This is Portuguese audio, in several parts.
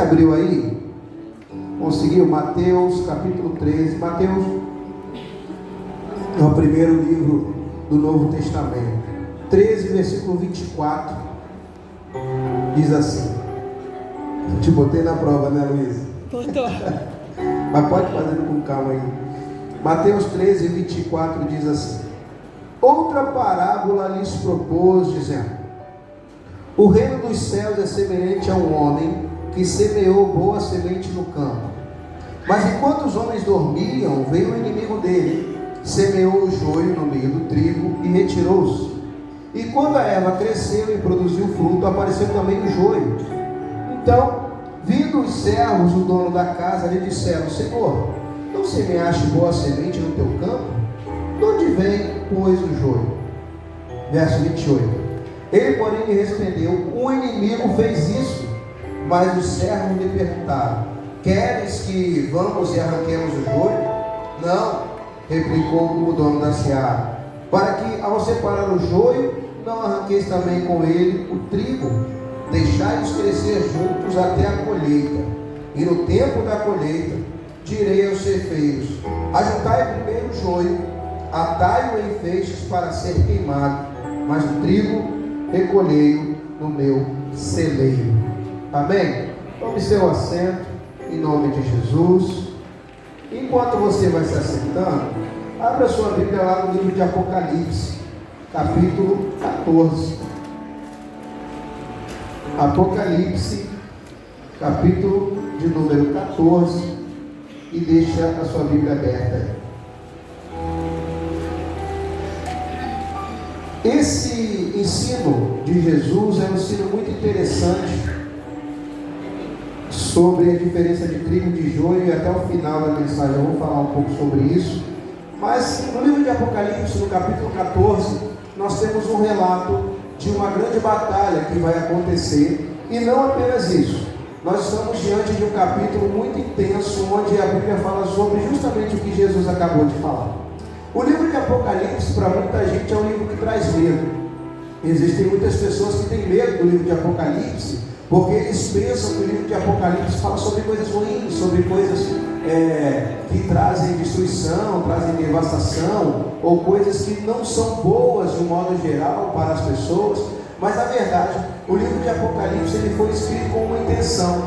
abriu aí? Conseguiu? Mateus capítulo 13. Mateus é o primeiro livro do Novo Testamento. 13, versículo 24. Diz assim. Eu te botei na prova, né, Luísa? Botou. Mas pode fazer com calma aí. Mateus 13, 24 diz assim: outra parábola lhes propôs, dizendo: o reino dos céus é semelhante a um homem que semeou boa semente no campo. Mas enquanto os homens dormiam, veio o inimigo dele, semeou o joio no meio do trigo e retirou-se. E quando a erva cresceu e produziu fruto, apareceu também o joio. Então, vindo os servos do dono da casa, lhe disseram: Senhor, não semeaste boa semente no teu campo? De onde vem, pois, o joio? Verso 28. Ele, porém, lhe respondeu: o inimigo fez isso. Mas os servos lhe perguntaram: queres que vamos e arranquemos o joio? Não, replicou o dono da seara, para que, ao separar o joio, não arranqueis também com ele o trigo. Deixai-os crescer juntos até a colheita. E no tempo da colheita, direi aos ceifeiros: ajuntai primeiro o joio, atai-o em feixes para ser queimado, mas o trigo recolhei-o no meu celeiro. Amém? Tome seu assento, em nome de Jesus. Enquanto você vai se assentando, abra a sua Bíblia lá no livro de Apocalipse, capítulo 14. Apocalipse, capítulo de número 14, e deixa a sua Bíblia aberta. Esse ensino de Jesus é um ensino muito interessante sobre a diferença de trigo e de joio, e até o final da mensagem eu vou falar um pouco sobre isso. Mas no livro de Apocalipse, no capítulo 14, nós temos um relato de uma grande batalha que vai acontecer, e não apenas isso. Nós estamos diante de um capítulo muito intenso, onde a Bíblia fala sobre justamente o que Jesus acabou de falar. O livro de Apocalipse, para muita gente, é um livro que traz medo. Existem muitas pessoas que têm medo do livro de Apocalipse, porque eles pensam que o livro de Apocalipse fala sobre coisas ruins, sobre coisas que trazem destruição, trazem devastação, ou coisas que não são boas de um modo geral para as pessoas. Mas na verdade, o livro de Apocalipse ele foi escrito com uma intenção.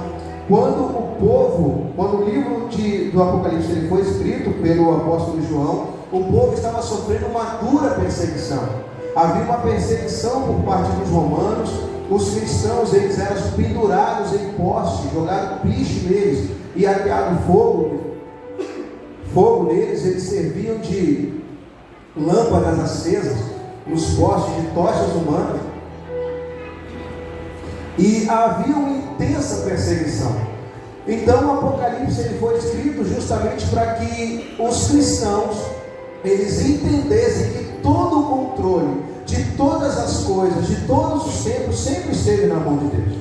Quando o livro do Apocalipse ele foi escrito pelo apóstolo João, o povo estava sofrendo uma dura perseguição. Havia uma perseguição por parte dos romanos. Os cristãos, eles eram pendurados em postes, jogado piche neles e ateado fogo neles. Eles serviam de lâmpadas acesas nos postes, de tochas humanas, e havia uma intensa perseguição. Então o Apocalipse ele foi escrito justamente para que os cristãos eles entendessem que todo o controle de todas as coisas, de todos os tempos, sempre esteve na mão de Deus.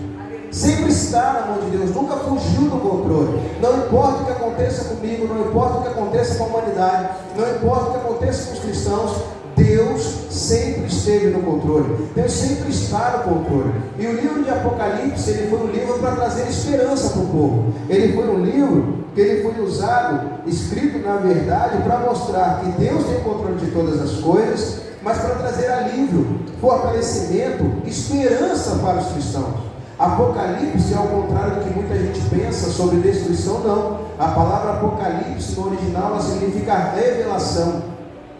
Sempre está na mão de Deus, nunca fugiu do controle. Não importa o que aconteça comigo, não importa o que aconteça com a humanidade, não importa o que aconteça com os cristãos, Deus sempre esteve no controle. Deus sempre está no controle. E o livro de Apocalipse, ele foi um livro para trazer esperança para o povo. Ele foi um livro que ele foi usado, escrito na verdade, para mostrar que Deus tem o controle de todas as coisas, mas para trazer alívio, fortalecimento, esperança para os cristãos. Apocalipse, ao contrário do que muita gente pensa sobre destruição, não. A palavra Apocalipse no original ela significa revelação,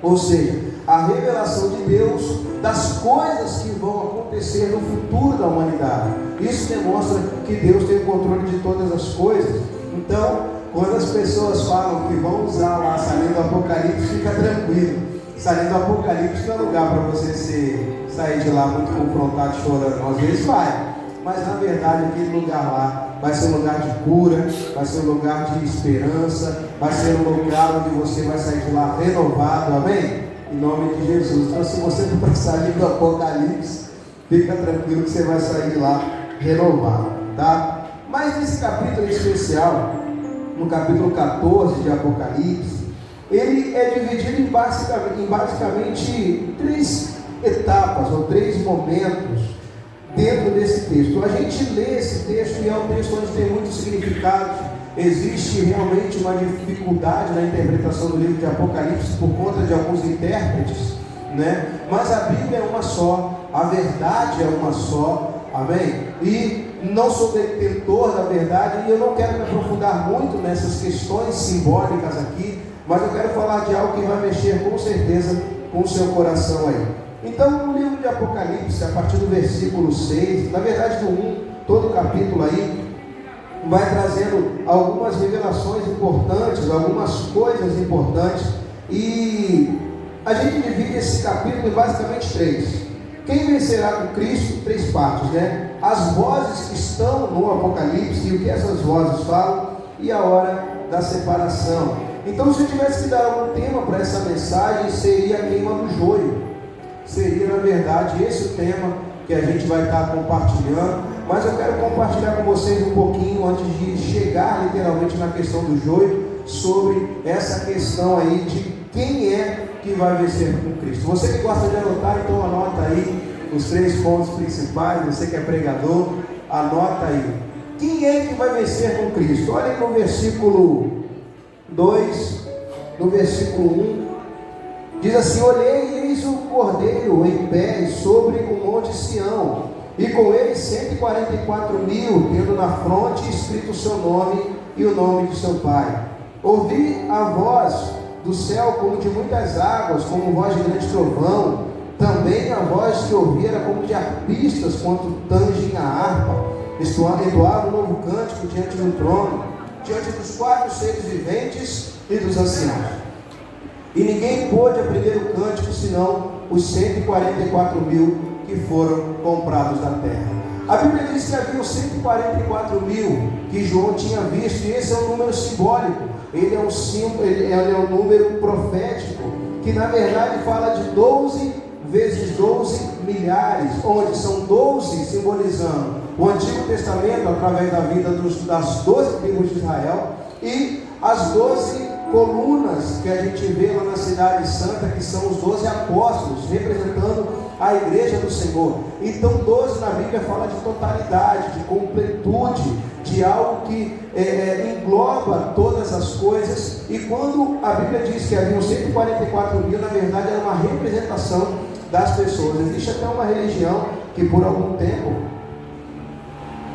ou seja, a revelação de Deus das coisas que vão acontecer no futuro da humanidade. Isso demonstra que Deus tem o controle de todas as coisas. Então, quando as pessoas falam que vão usar lá saindo do Apocalipse, fica tranquilo. Saindo do Apocalipse não é lugar para você sair de lá muito confrontado, chorando. Às vezes vai, mas na verdade aquele lugar lá vai ser um lugar de cura, vai ser um lugar de esperança, vai ser um lugar onde você vai sair de lá renovado, amém? Em nome de Jesus. Então, se você for para sair do Apocalipse, fica tranquilo que você vai sair de lá renovado, tá? Mas nesse capítulo especial, no capítulo 14 de Apocalipse, ele é dividido em basicamente três etapas ou três momentos dentro desse texto. A gente lê esse texto e é um texto onde tem muitos significados. Existe realmente uma dificuldade na interpretação do livro de Apocalipse por conta de alguns intérpretes, né? Mas a Bíblia é uma só, a verdade é uma só, amém? E não sou detentor da verdade, e eu não quero me aprofundar muito nessas questões simbólicas aqui, mas eu quero falar de algo que vai mexer com certeza com o seu coração aí. Então, no livro de Apocalipse, a partir do versículo 6, na verdade do 1, todo o capítulo aí, vai trazendo algumas revelações importantes, algumas coisas importantes, e a gente divide esse capítulo em basicamente 3. Quem vencerá com Cristo? 3 partes, né? As vozes que estão no Apocalipse e o que essas vozes falam, e a hora da separação. Então, se eu tivesse que dar algum tema para essa mensagem, seria a queima do joio. Seria, na verdade, esse o tema que a gente vai estar compartilhando. Mas eu quero compartilhar com vocês um pouquinho, antes de chegar literalmente na questão do joio, sobre essa questão aí de quem é que vai vencer com Cristo. Você que gosta de anotar, então anota aí os 3 pontos principais. Você que é pregador, anota aí. Quem é que vai vencer com Cristo? Olha no versículo 2, no versículo 1, diz assim: olhei e eis o Cordeiro em pé sobre o monte Sião, e com ele 144.000, tendo na fronte escrito o seu nome e o nome de seu pai. Ouvi a voz do céu como de muitas águas, como voz de grande trovão. Também a voz que ouvi era como de arpistas, quando tangem a harpa. Entoava um novo cântico diante do trono, diante dos 4 seres viventes e dos anciãos. E ninguém pôde aprender o cântico, senão os 144.000 que foram comprados da terra. A Bíblia diz que havia 144.000 que João tinha visto, e esse é um número simbólico. Ele é um símbolo, ele é um número profético, que na verdade fala de 12 vezes 12 milhares, onde são 12 simbolizando o Antigo Testamento através da vida das 12 tribos de Israel, e as 12 colunas que a gente vê lá na Cidade Santa, que são os 12 apóstolos, representando a igreja do Senhor. Então 12 na Bíblia fala de totalidade, de completude, de algo que engloba todas as coisas. E quando a Bíblia diz que havia 144.000, na verdade era uma representação das pessoas. Existe até uma religião que por algum tempo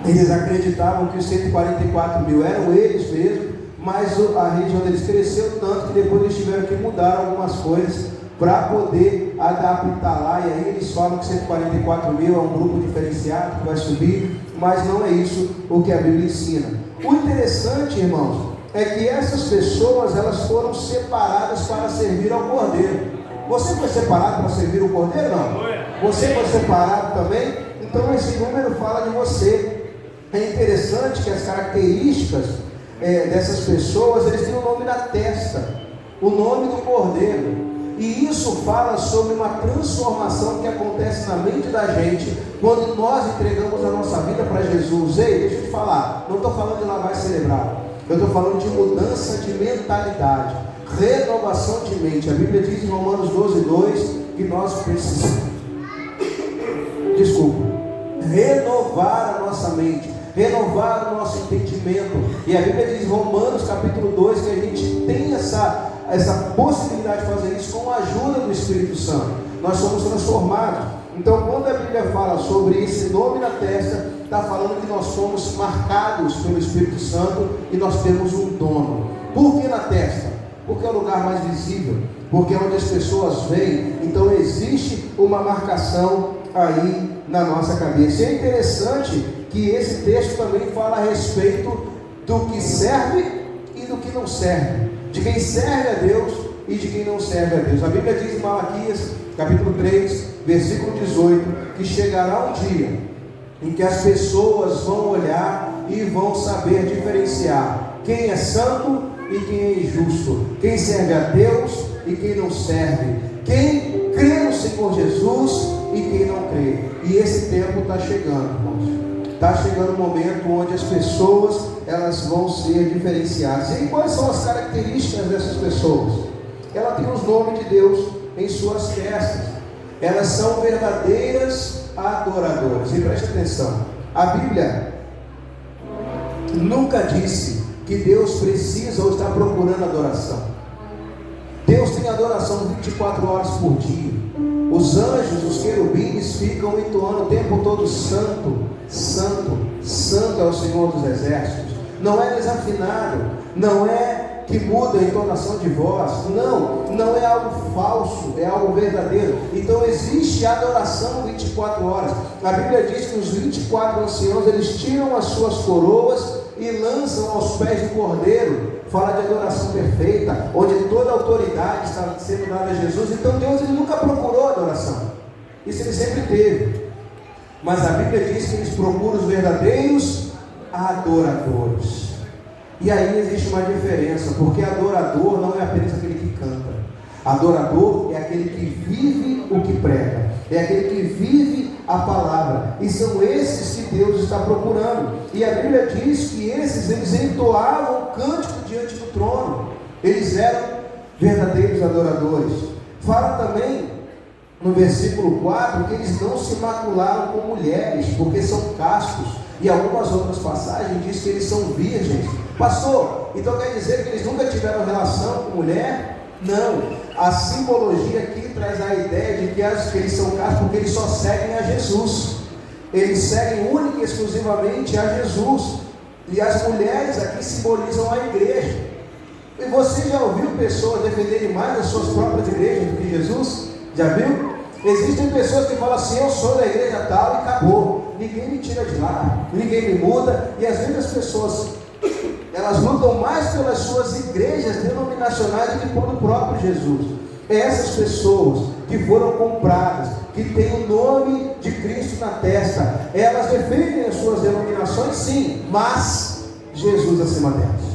eles acreditavam que os 144.000 eram eles mesmos, mas a religião deles cresceu tanto que depois eles tiveram que mudar algumas coisas para poder adaptar lá, e aí eles falam que 144.000 é um grupo diferenciado que vai subir, mas não é isso o que a Bíblia ensina. O interessante, irmãos, é que essas pessoas, elas foram separadas para servir ao Cordeiro. Você foi separado para servir o Cordeiro? Não? Você foi separado também? Então esse número fala de você. É interessante que as características dessas pessoas, eles têm o nome na testa, o nome do Cordeiro. E isso fala sobre uma transformação que acontece na mente da gente quando nós entregamos a nossa vida para Jesus. Ei, deixa eu te falar, não estou falando de lavagem cerebral, eu estou falando de mudança de mentalidade, renovação de mente. A Bíblia diz em Romanos 12:2 que nós precisamos, renovar a nossa mente, renovar o nosso entendimento. E a Bíblia diz em Romanos capítulo 2 que a gente tem essa possibilidade de fazer isso com a ajuda do Espírito Santo. Nós somos transformados. Então quando a Bíblia fala sobre esse nome na testa, está falando que nós somos marcados pelo Espírito Santo e nós temos um dono. Por que na testa? Porque é o lugar mais visível, porque é onde as pessoas veem. Então existe uma marcação aí na nossa cabeça. E é interessante que esse texto também fala a respeito do que serve e do que não serve, de quem serve a Deus e de quem não serve a Deus. A Bíblia diz em Malaquias, capítulo 3, versículo 18, que chegará um dia em que as pessoas vão olhar e vão saber diferenciar quem é santo e quem é injusto, quem serve a Deus e quem não serve, quem crê no Senhor Jesus e quem não crê. E esse tempo está chegando, irmãos. Está chegando o momento onde as pessoas, elas vão ser diferenciadas. E quais são as características dessas pessoas? Ela tem os nomes de Deus em suas testas. elas são verdadeiras adoradoras. E preste atenção, a Bíblia nunca disse que Deus precisa ou está procurando adoração. Deus tem adoração 24 horas por dia. Os anjos, os querubins ficam entoando o tempo todo: santo, santo, santo é o Senhor dos exércitos. Não é desafinado, não é que muda a entonação de voz, não é algo falso, é algo verdadeiro. Então existe adoração 24 horas. A Bíblia diz que os 24 anciãos, eles tiram as suas coroas e lançam aos pés do Cordeiro. Fala de adoração perfeita, onde toda a autoridade está sendo dada a Jesus. Então Deus, ele nunca procurou adoração, isso ele sempre teve. Mas a Bíblia diz que eles procuram os verdadeiros adoradores. E aí existe uma diferença, porque adorador não é apenas aquele que canta. Adorador é aquele que vive o que prega, é aquele que vive a palavra. E são esses que Deus está procurando. E a Bíblia diz que eles entoavam o cântico diante do trono. Eles eram verdadeiros adoradores. Fala também no versículo 4 que eles não se macularam com mulheres, porque são castos. E algumas outras passagens diz que eles são virgens. Pastor, então quer dizer que eles nunca tiveram relação com mulher? Não, a simbologia aqui traz a ideia de que eles são castos porque eles só seguem a Jesus. Eles seguem única e exclusivamente a Jesus. E as mulheres aqui simbolizam a igreja. E você já ouviu pessoas defenderem mais as suas próprias igrejas do que Jesus? Já viu? Existem pessoas que falam assim: eu sou da igreja tal e acabou, ninguém me tira de lá, ninguém me muda. E às vezes as pessoas, elas lutam mais pelas suas igrejas denominacionais do que pelo próprio Jesus. Essas pessoas que foram compradas, que têm o nome de Cristo na testa, elas defendem as suas denominações, sim, mas Jesus acima delas.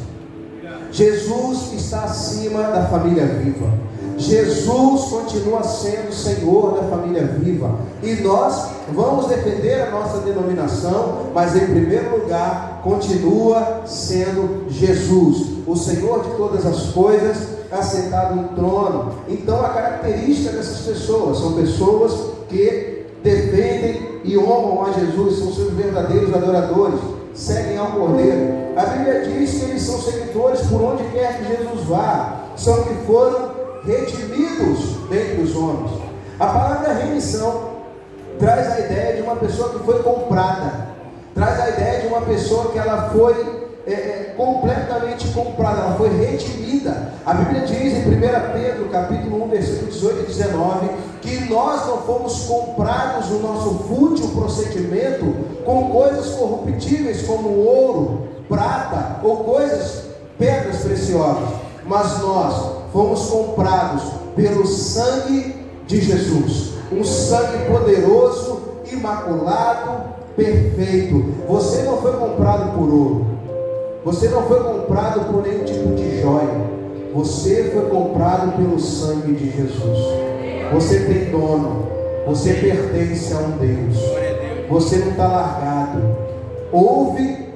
Jesus está acima da família viva. Jesus continua sendo o Senhor da família viva. E nós vamos defender a nossa denominação, mas em primeiro lugar continua sendo Jesus, o Senhor de todas as coisas, assentado no trono. Então a característica dessas pessoas são pessoas que defendem e honram a Jesus, são seus verdadeiros adoradores, seguem ao Cordeiro. A Bíblia diz que eles são seguidores por onde quer que Jesus vá, são que foram redimidos dentre os homens. A palavra remissão traz a ideia de uma pessoa que foi comprada, traz a ideia de uma pessoa que ela foi completamente comprada, ela foi redimida. A Bíblia diz em 1 Pedro capítulo 1 versículo 18 e 19 que nós não fomos comprados no nosso fútil procedimento com coisas corruptíveis como ouro, prata ou pedras preciosas, mas nós fomos comprados pelo sangue de Jesus, um sangue poderoso, imaculado, perfeito. Você não foi comprado por ouro, você não foi comprado por nenhum tipo de joia, você foi comprado pelo sangue de Jesus. Você tem dono, você pertence a um Deus, você não está largado. Houve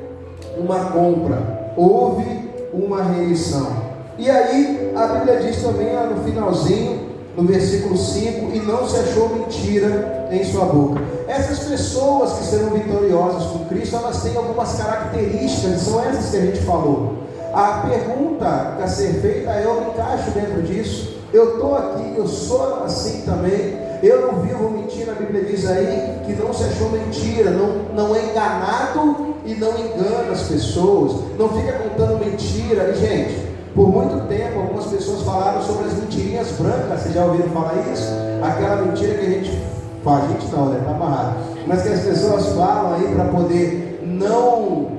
uma compra, houve uma remissão. E aí a Bíblia diz também lá no finalzinho, no versículo 5: e não se achou mentira em sua boca. Essas pessoas que serão vitoriosas com Cristo, elas têm algumas características, são essas que a gente falou. A pergunta a ser feita é: eu me encaixo dentro disso? Eu estou aqui, eu sou assim também? Eu não vivo mentira. A Bíblia diz aí que não se achou mentira, não é enganado e não engana as pessoas, não fica contando mentira. E gente, por muito tempo algumas pessoas falaram sobre as mentirinhas brancas. Vocês já ouviram falar isso? Aquela mentira que a gente faz, a gente não, né? Está amarrado, mas que as pessoas falam aí para poder não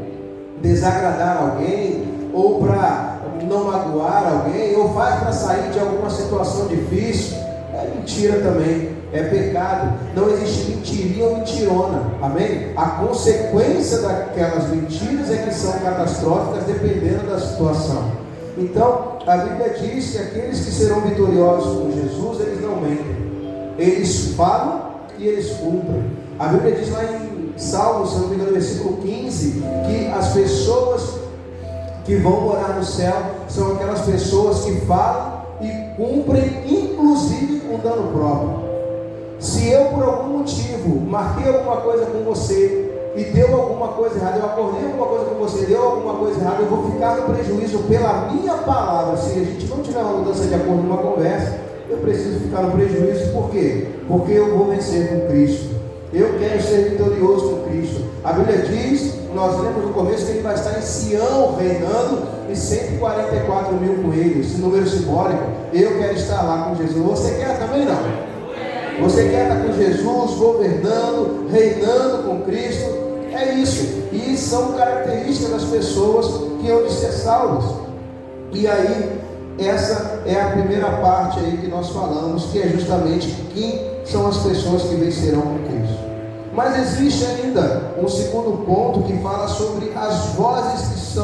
desagradar alguém, ou para não magoar alguém, ou faz para sair de alguma situação difícil. É mentira também, é pecado. Não existe mentirinha ou mentirona, amém? A consequência daquelas mentiras é que são catastróficas dependendo da situação. Então a Bíblia diz que aqueles que serão vitoriosos com Jesus, eles não mentem, eles falam e eles cumprem. A Bíblia diz lá em Salmos, se não me engano, versículo 15, que as pessoas que vão morar no céu são aquelas pessoas que falam e cumprem, inclusive com dano próprio. Se eu por algum motivo marquei alguma coisa com você e deu alguma coisa errada, eu acordei alguma coisa com você, deu alguma coisa errada, eu vou ficar no prejuízo pela minha palavra. Se a gente não tiver uma mudança de acordo numa conversa, eu preciso ficar no prejuízo. Por quê? Porque eu vou vencer com Cristo. Eu quero ser vitorioso com Cristo. A Bíblia diz, nós lemos no começo, que ele vai estar em Sião reinando e 144 mil com ele. Esse número simbólico. Eu quero estar lá com Jesus. Você quer também? Não? Você quer estar com Jesus, governando, reinando com Cristo? É isso. E são características das pessoas que hão de ser salvas. E aí, essa é a primeira parte aí que nós falamos, que é justamente quem são as pessoas que vencerão com Cristo. Mas existe ainda um segundo ponto que fala sobre as vozes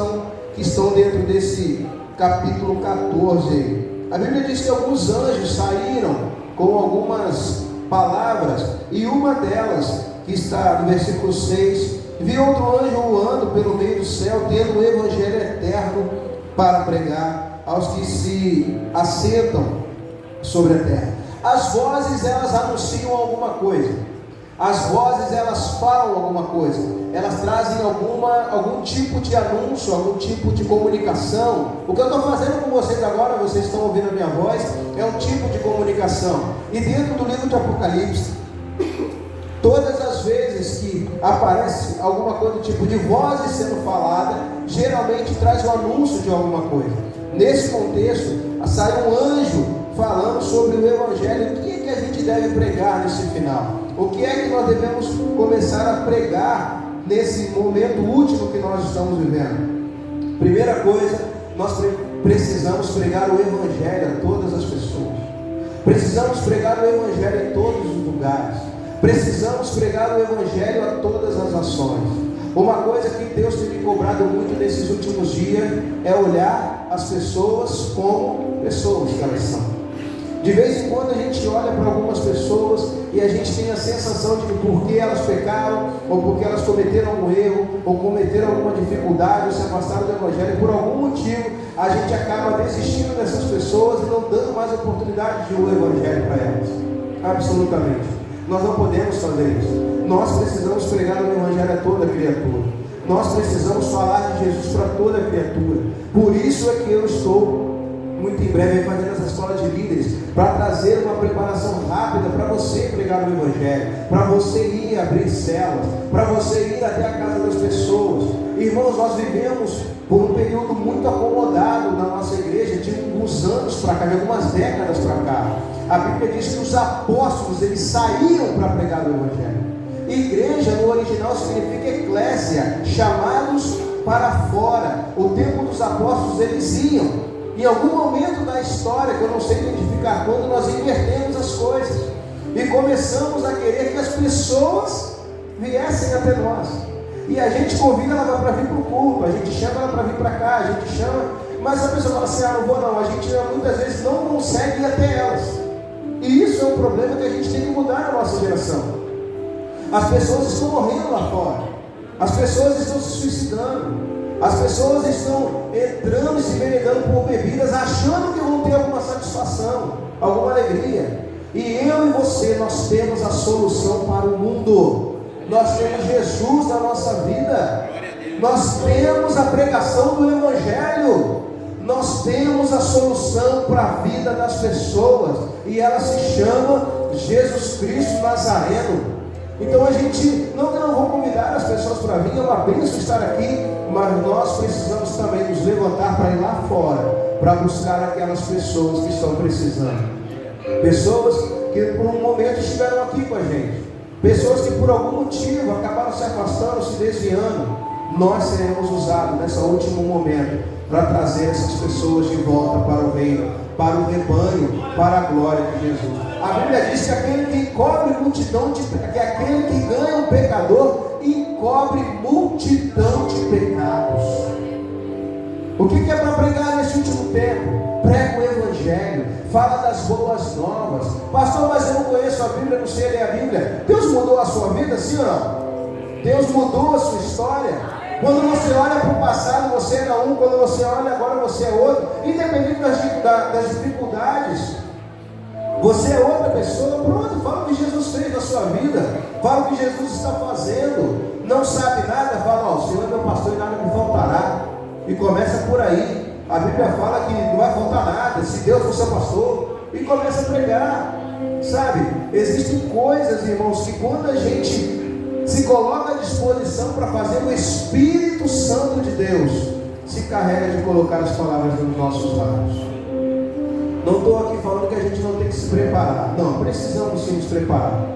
que estão dentro desse capítulo 14. A Bíblia diz que alguns anjos saíram com algumas palavras, e uma delas, que está no versículo 6, viu outro anjo voando pelo meio do céu, tendo o evangelho eterno para pregar aos que se assentam sobre a terra. As vozes, elas anunciam alguma coisa. As vozes, elas falam alguma coisa. Elas trazem algum tipo de anúncio, algum tipo de comunicação. O que eu estou fazendo com vocês agora, vocês estão ouvindo a minha voz, é um tipo de comunicação. E dentro do livro de Apocalipse, todas as vezes que aparece alguma coisa do tipo de vozes sendo falada, geralmente traz um anúncio de alguma coisa. Nesse contexto, sai um anjo falando sobre o evangelho. O que é que a gente deve pregar nesse final? O que é que nós devemos começar a pregar nesse momento último que nós estamos vivendo? Primeira coisa, nós precisamos pregar o evangelho a todas as pessoas. Precisamos pregar o evangelho em todos os lugares. Precisamos pregar o evangelho a todas as nações. Uma coisa que Deus tem me cobrado muito nesses últimos dias é olhar as pessoas como pessoas que elas são. De vez em quando a gente olha para algumas pessoas e a gente tem a sensação de que porque elas pecaram, ou porque elas cometeram algum erro, ou cometeram alguma dificuldade, ou se afastaram do evangelho, por algum motivo, a gente acaba desistindo dessas pessoas e não dando mais oportunidade de um evangelho para elas. Absolutamente. Nós não podemos fazer isso. Nós precisamos pregar o evangelho a toda criatura. Nós precisamos falar de Jesus para toda criatura. Por isso é que eu estou muito em breve fazendo essa escola de líderes, para trazer uma preparação rápida para você pregar o evangelho, para você ir abrir células, para você ir até a casa das pessoas. Irmãos, nós vivemos por um período muito acomodado na nossa igreja, de alguns anos para cá, de algumas décadas para cá. A Bíblia diz que os apóstolos, eles saíram para pregar o evangelho. Igreja no original significa eclésia, chamados para fora. O tempo dos apóstolos, eles iam. Em algum momento da história, que eu não sei identificar quando, nós invertemos as coisas e começamos a querer que as pessoas viessem até nós. E a gente convida ela para vir para o culto, a gente chama ela para vir para cá, a gente chama, mas a pessoa fala assim: não vou não. A gente muitas vezes não consegue ir até elas. E isso é um problema que a gente tem que mudar na nossa geração. As pessoas estão morrendo lá fora, as pessoas estão se suicidando. As pessoas estão entrando e se envenenando por bebidas, achando que vão ter alguma satisfação, alguma alegria. E eu e você, nós temos a solução para o mundo. Nós temos Jesus na nossa vida. Nós temos a pregação do evangelho. Nós temos a solução para a vida das pessoas. E ela se chama Jesus Cristo Nazareno. Então a gente, não que eu não vou convidar as pessoas para vir, é uma bênção estar aqui, mas nós precisamos também nos levantar para ir lá fora, para buscar aquelas pessoas que estão precisando. Pessoas que por um momento estiveram aqui com a gente, pessoas que por algum motivo acabaram se afastando, se desviando. Nós seremos usados nesse último momento para trazer essas pessoas de volta para o reino, para o rebanho, para a glória de Jesus. A Bíblia diz que aquele que encobre multidão que aquele que ganha um pecador encobre multidão de pecados. O que é para pregar nesse último tempo? Prega o evangelho, fala das boas novas. Pastor, mas eu não conheço a Bíblia, não sei ler a Bíblia. Deus mudou a sua vida, sim ou não? Deus mudou a sua história. Quando você olha para o passado, você era um. Quando você olha agora, você é outro. Independente das dificuldades, você é outra pessoa. Pronto, fala o que Jesus fez. sua vida, fala o que Jesus está fazendo. Não sabe nada, fala, o Senhor é meu pastor e nada me faltará. E começa por aí. A Bíblia fala que não vai faltar nada, se Deus for seu pastor. E começa a pregar. Sabe, existem coisas, irmãos, que quando a gente se coloca à disposição para fazer, o Espírito Santo de Deus se carrega de colocar as palavras nos nossos lábios. Não estou aqui falando que a gente não tem que se preparar. Não, precisamos sim nos preparar.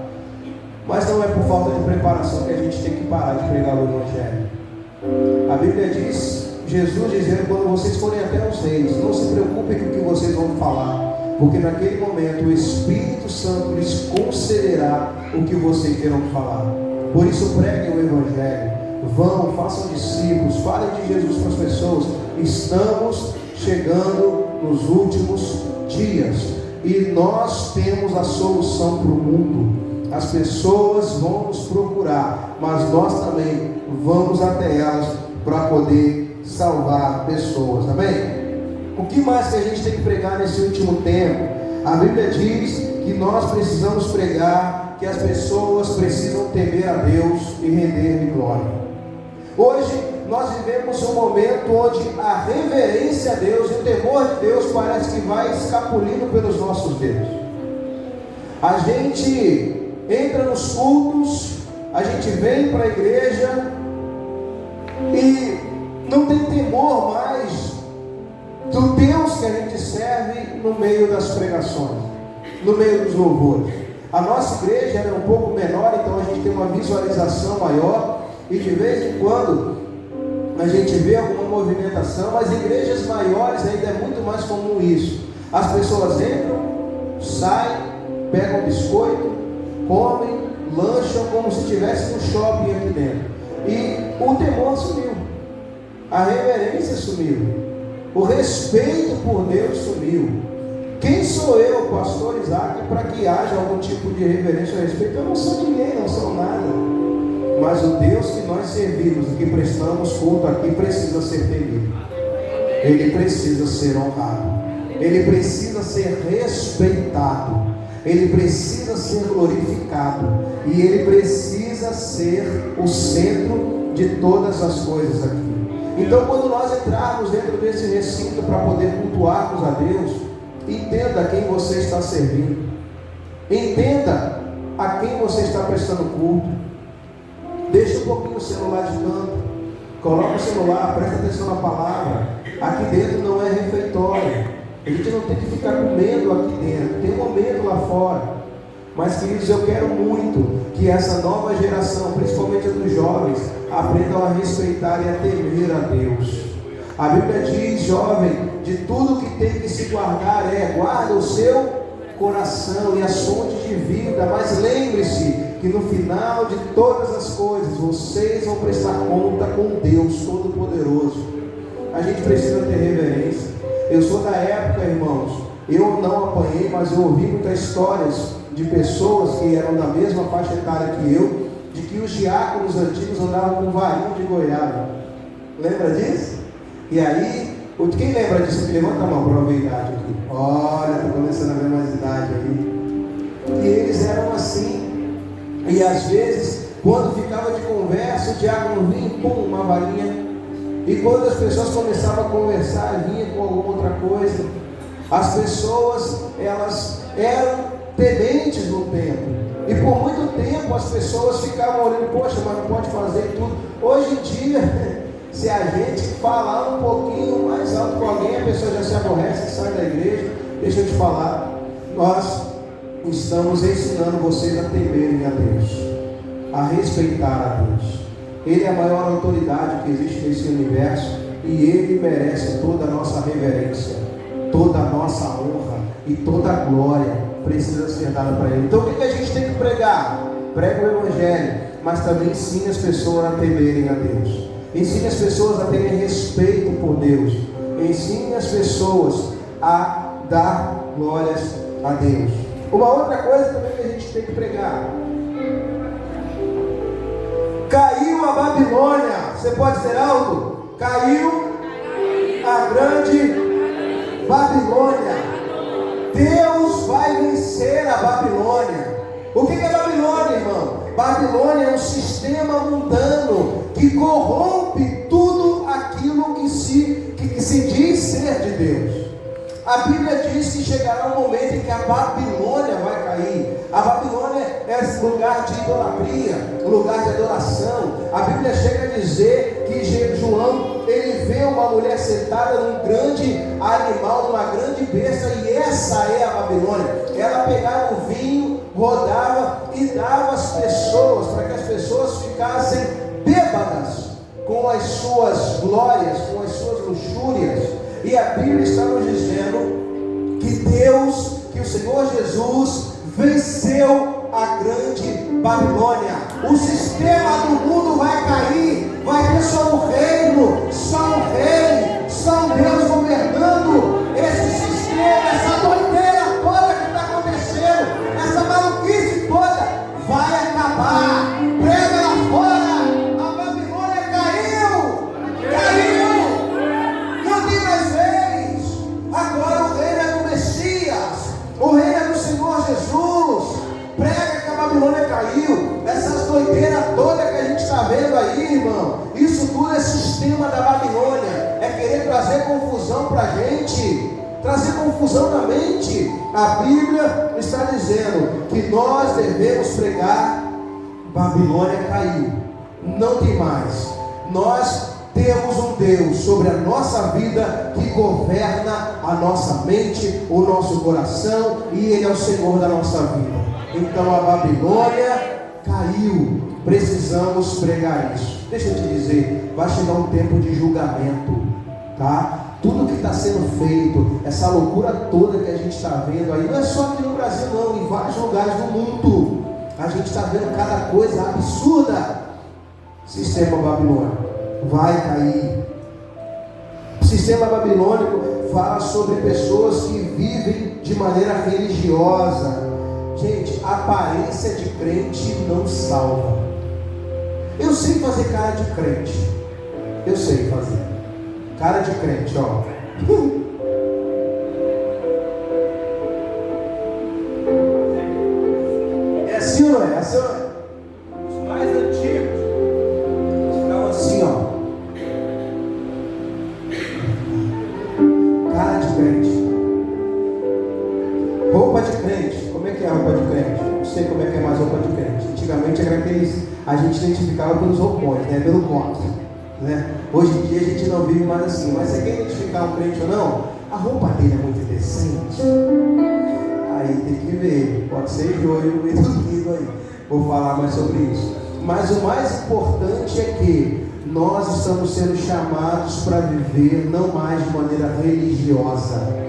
Mas não é por falta de preparação que a gente tem que parar de pregar o Evangelho. A Bíblia diz, Jesus dizendo, quando vocês forem até os reis, não se preocupem com o que vocês vão falar, porque naquele momento o Espírito Santo lhes concederá o que vocês terão que falar. Por isso preguem o Evangelho, vão, façam discípulos, falem de Jesus para as pessoas. Estamos chegando nos últimos dias e nós temos a solução para o mundo. As pessoas vão nos procurar, mas nós também vamos até elas para poder salvar pessoas, amém? O que mais que a gente tem que pregar nesse último tempo? A Bíblia diz que nós precisamos pregar que as pessoas precisam temer a Deus e render-lhe glória. Hoje nós vivemos um momento onde a reverência a Deus e o temor de Deus parece que vai escapulindo pelos nossos dedos. A gente entra nos cultos, a gente vem para a igreja e não tem temor mais do Deus que a gente serve no meio das pregações, no meio dos louvores. A nossa igreja era um pouco menor, então a gente tem uma visualização maior e de vez em quando a gente vê alguma movimentação, mas igrejas maiores ainda é muito mais comum isso. As pessoas entram, saem, pegam biscoito, comem, lancham como se estivesse no shopping aqui dentro. E o temor sumiu, a reverência sumiu, o respeito por Deus sumiu. Quem sou eu, pastor Isaac, para que haja algum tipo de reverência ou respeito? Eu não sou ninguém, não sou nada. Mas o Deus que nós servimos e que prestamos culto aqui precisa ser temido. Ele precisa ser honrado. Ele precisa ser respeitado. Ele precisa ser glorificado. E ele precisa ser o centro de todas as coisas aqui. Então, quando nós entrarmos dentro desse recinto para poder cultuarmos a Deus, entenda a quem você está servindo. Entenda a quem você está prestando culto. Deixa um pouquinho o celular de canto. Coloca o celular, presta atenção na palavra. Aqui dentro não é refeitório. A gente não tem que ficar comendo aqui dentro. Tem um momento lá fora. Mas, queridos, eu quero muito que essa nova geração, principalmente dos jovens, aprendam a respeitar e a temer a Deus. A Bíblia diz, jovem, de tudo que tem que se guardar guarda o seu coração e as fontes de vida. Mas lembre-se que no final de todas as coisas, vocês vão prestar conta com Deus Todo-Poderoso. A gente precisa ter reverência. Eu sou da época, irmãos, eu não apanhei, mas eu ouvi muitas histórias de pessoas que eram da mesma faixa etária que eu, de que os diáconos antigos andavam com varinho de goiaba. Lembra disso? E aí, quem lembra disso aqui? Levanta a mão para ver a idade aqui. Olha, estou começando a ver mais idade aí. E eles eram assim. E às vezes, quando ficava de conversa, o diácono vinha e pum, uma varinha. E quando as pessoas começavam a conversar, vinha com alguma outra coisa. As pessoas, elas eram tementes no tempo. E por muito tempo as pessoas ficavam olhando, poxa, mas não pode fazer tudo. Hoje em dia, se a gente falar um pouquinho mais alto com alguém, a pessoa já se aborrece e sai da igreja. Deixa eu te falar, nós estamos ensinando vocês a temerem a Deus, a respeitar a Deus. Ele é a maior autoridade que existe nesse universo e Ele merece toda a nossa reverência, toda a nossa honra e toda a glória precisa ser dada para Ele. Então o que a gente tem que pregar? Prega o Evangelho, mas também ensine as pessoas a temerem a Deus. Ensine as pessoas a terem respeito por Deus. Ensine as pessoas a dar glórias a Deus. Uma outra coisa também que a gente tem que pregar: caiu a Babilônia. Você pode ser alto? Caiu a grande Babilônia. Deus vai vencer a Babilônia. O que é Babilônia? Babilônia é um sistema mundano que corrompe tudo aquilo que se diz ser de Deus. A Bíblia diz que chegará um momento em que a Babilônia vai cair. A Babilônia é esse lugar de idolatria, um lugar de adoração. A Bíblia chega a dizer que João, ele vê uma mulher sentada num grande animal, numa grande besta, e essa é a Babilônia. Ela pegava o vinho, rodava e dava às pessoas, para que as pessoas ficassem bêbadas com as suas glórias, com as suas luxúrias. E a Bíblia está nos dizendo que Deus, que o Senhor Jesus venceu a grande Babilônia. O sistema do mundo vai cair, vai ter só um reino, só um rei, só um Deus governando. Esse sistema, essa doideira toda que está acontecendo, essa maluquice toda, vai acabar. Prega lá fora, a Babilônia caiu, não tem mais vez. Agora o reino é do Messias, o reino é do Senhor Jesus. Prega que a Babilônia caiu. Essas doideiras todas que a gente está vendo aí, irmão, isso tudo é sistema da Babilônia. É querer trazer confusão para a gente, trazer confusão na mente. A Bíblia está dizendo que nós devemos pregar: Babilônia caiu, não tem mais. Nós temos um Deus sobre a nossa vida que governa a nossa mente, o nosso coração, e Ele é o Senhor da nossa vida. Então a Babilônia caiu. Precisamos pregar isso. Deixa eu te dizer, vai chegar um tempo de julgamento, tá? Tudo que está sendo feito, essa loucura toda que a gente está vendo aí, não é só aqui no Brasil não, em vários lugares do mundo, a gente está vendo cada coisa absurda. Sistema babilônico vai cair. O sistema babilônico fala sobre pessoas que vivem de maneira religiosa. Gente, a aparência de crente não salva. Eu sei fazer cara de crente. Eu sei fazer cara de crente, ó. É assim ou não é? Assim ou não é? Os mais antigos ficavam assim, ó. Cara de crente. Roupa de crente. Como é que é a roupa de crente? Não sei como é que é mais roupa de crente. Antigamente era aqueles, a gente identificava pelos roupões, né? Pelo coque, né? Hoje em dia a gente não vive mais assim. Mas você quer identificar um crente ou não? A roupa dele é muito decente. Aí tem que ver. Pode ser joio no meio do livro aí. Vou falar mais sobre isso. Mas o mais importante é que nós estamos sendo chamados para viver não mais de maneira religiosa.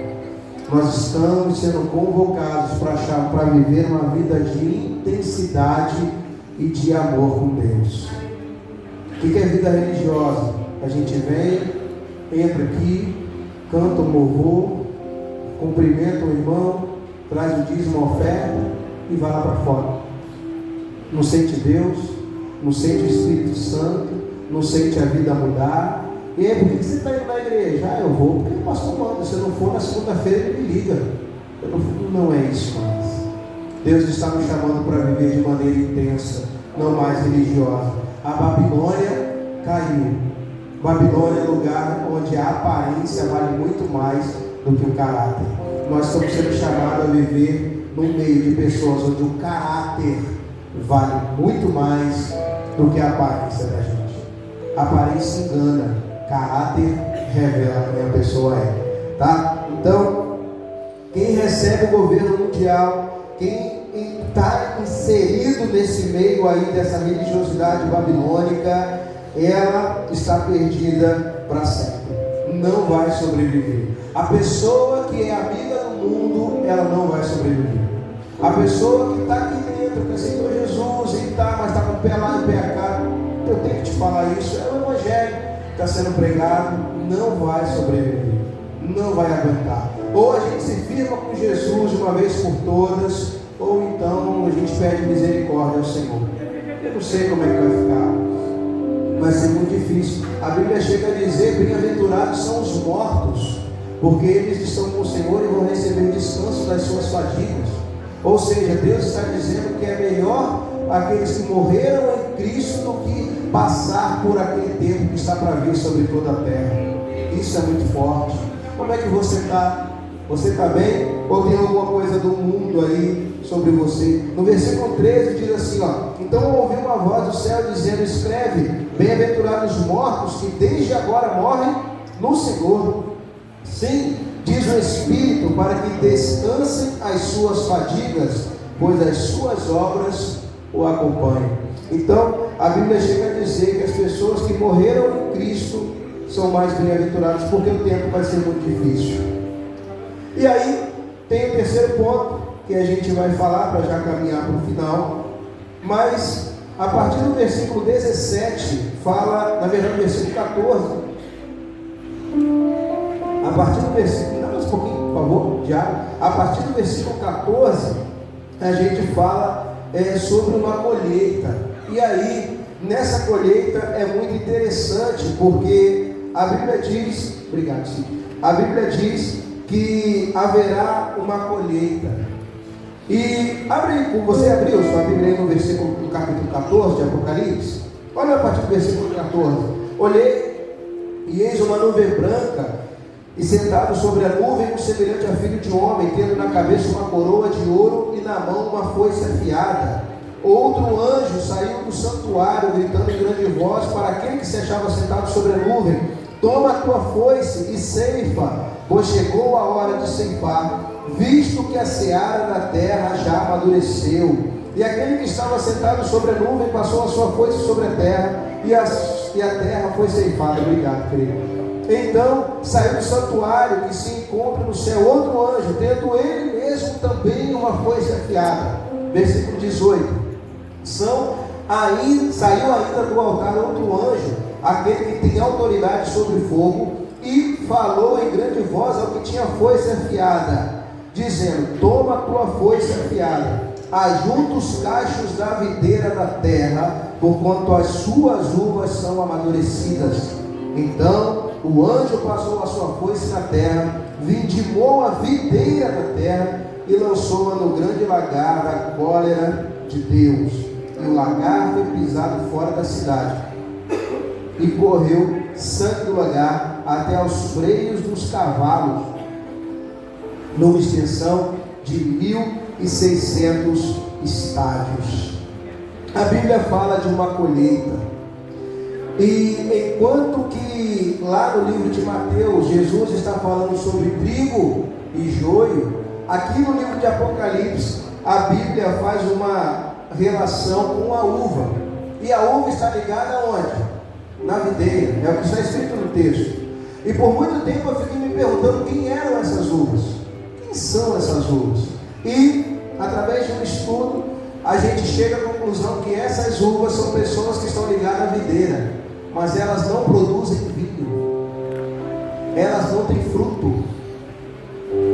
Nós estamos sendo convocados para viver uma vida de intensidade e de amor com Deus. O que é vida religiosa? A gente vem, entra aqui, canta um louvor, cumprimenta o irmão, traz o dízimo, a oferta e vai lá para fora. Não sente Deus, não sente o Espírito Santo, não sente a vida mudar. E aí, por que você está indo na igreja? Ah, eu vou porque o pastor manda. Se eu não for na segunda-feira, ele me liga. Não é isso mais. Deus está nos chamando para viver de maneira intensa, não mais religiosa. A Babilônia caiu. Babilônia é lugar onde a aparência vale muito mais do que o caráter. Nós estamos sendo chamados a viver no meio de pessoas onde o caráter vale muito mais do que a aparência da gente. A aparência engana. Caráter revela quem a pessoa é, tá? Então, quem recebe o governo mundial, quem está inserido nesse meio aí dessa religiosidade babilônica, ela está perdida para sempre, não vai sobreviver. A pessoa que é amiga do mundo, ela não vai sobreviver. A pessoa que está aqui dentro, que aceitou Jesus e tá, mas está com o pé lá e o pé cá, eu tenho que te falar isso, é o Evangelho. Está sendo pregado, não vai sobreviver, não vai aguentar. Ou a gente se firma com Jesus de uma vez por todas, ou então a gente pede misericórdia ao Senhor. Eu não sei como é que vai ficar, vai ser muito difícil. A Bíblia chega a dizer: bem-aventurados são os mortos, porque eles estão com o Senhor e vão receber descanso das suas fadigas. Ou seja, Deus está dizendo que é melhor aqueles que morreram em Cristo do que passar por aquele tempo que está para vir sobre toda a terra. Isso é muito forte. Como é que você está? Você está bem? Ou tem alguma coisa do mundo aí sobre você? No versículo 13 diz assim, então eu ouvi uma voz do céu dizendo, escreve, bem-aventurados os mortos que desde agora morrem no Senhor. Sim, diz o Espírito, para que descansem as suas fadigas, pois as suas obras o acompanham. Então, a Bíblia chega a dizer que as pessoas que morreram em Cristo são mais bem-aventurados, porque o tempo vai ser muito difícil. E aí, tem o terceiro ponto, que a gente vai falar para já caminhar para o final, mas a partir do versículo 17, fala, na verdade, no versículo 14, a partir do versículo, dá mais um pouquinho, por favor, Diário. A partir do versículo 14, a gente fala sobre uma colheita. E aí, nessa colheita é muito interessante, porque a Bíblia diz, obrigado, sim, a Bíblia diz que haverá uma colheita. E você abriu sua Bíblia aí no versículo do capítulo 14 de Apocalipse? Olha a partir do versículo 14. Olhei, e eis uma nuvem branca, e sentado sobre a nuvem, um semelhante a filho de homem, tendo na cabeça uma coroa de ouro e na mão uma foice afiada. Outro anjo saiu do santuário, gritando em grande voz para aquele que se achava sentado sobre a nuvem: toma a tua foice e ceifa, pois chegou a hora de ceifar, visto que a seara da terra já amadureceu. E aquele que estava sentado sobre a nuvem passou a sua foice sobre a terra, e a terra foi ceifada. Obrigado, querido. Então saiu do santuário que se encontra no céu outro anjo, tendo ele mesmo também uma foice afiada. Versículo 18. Saiu ainda do altar outro anjo, aquele que tem autoridade sobre o fogo, e falou em grande voz ao que tinha foice afiada, dizendo: toma a tua foice afiada, ajunta os cachos da videira da terra, porquanto as suas uvas são amadurecidas. Então o anjo passou a sua foice na terra, vindimou a videira da terra e lançou-a no grande lagar da cólera de Deus. E o lagar foi pisado fora da cidade, e correu sangue do lagar até aos freios dos cavalos, numa extensão de 1.600 estádios. A Bíblia fala de uma colheita, e enquanto que lá no livro de Mateus Jesus está falando sobre trigo e joio, aqui no livro de Apocalipse a Bíblia faz uma relação com a uva, e a uva está ligada aonde? Na videira, é o que está escrito no texto. E por muito tempo eu fiquei me perguntando quem eram essas uvas, quem são essas uvas, e através de um estudo a gente chega à conclusão que essas uvas são pessoas que estão ligadas à videira, mas elas não produzem vinho, elas não têm fruto,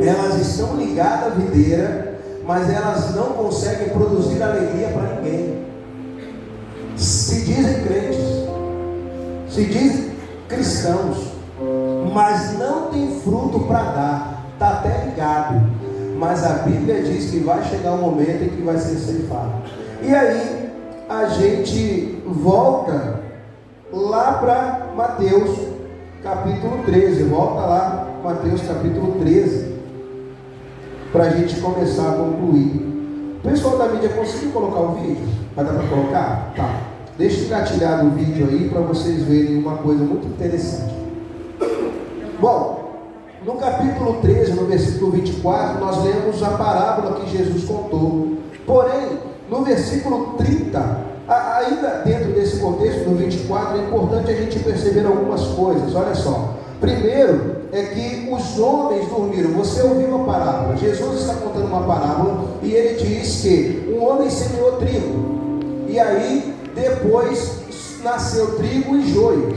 elas estão ligadas à videira, mas elas não conseguem produzir alegria para ninguém. Se dizem crentes, se dizem cristãos, mas não tem fruto para dar, está até ligado, mas a Bíblia diz que vai chegar um momento em que vai ser ceifado. E aí a gente volta lá para Mateus capítulo 13, volta lá, Mateus capítulo 13, para a gente começar a concluir. O pessoal da mídia conseguiu colocar o vídeo? Vai dar para colocar? Tá. Deixa engatilhado o vídeo aí para vocês verem uma coisa muito interessante. Bom, no capítulo 13, no versículo 24, nós lemos a parábola que Jesus contou. Porém, no versículo 30, ainda dentro desse contexto, no 24, é importante a gente perceber algumas coisas. Olha só. Primeiro, é que os homens dormiram. Você ouviu a parábola? Jesus está contando uma parábola e ele diz que um homem semeou trigo, e aí depois nasceu trigo e joio,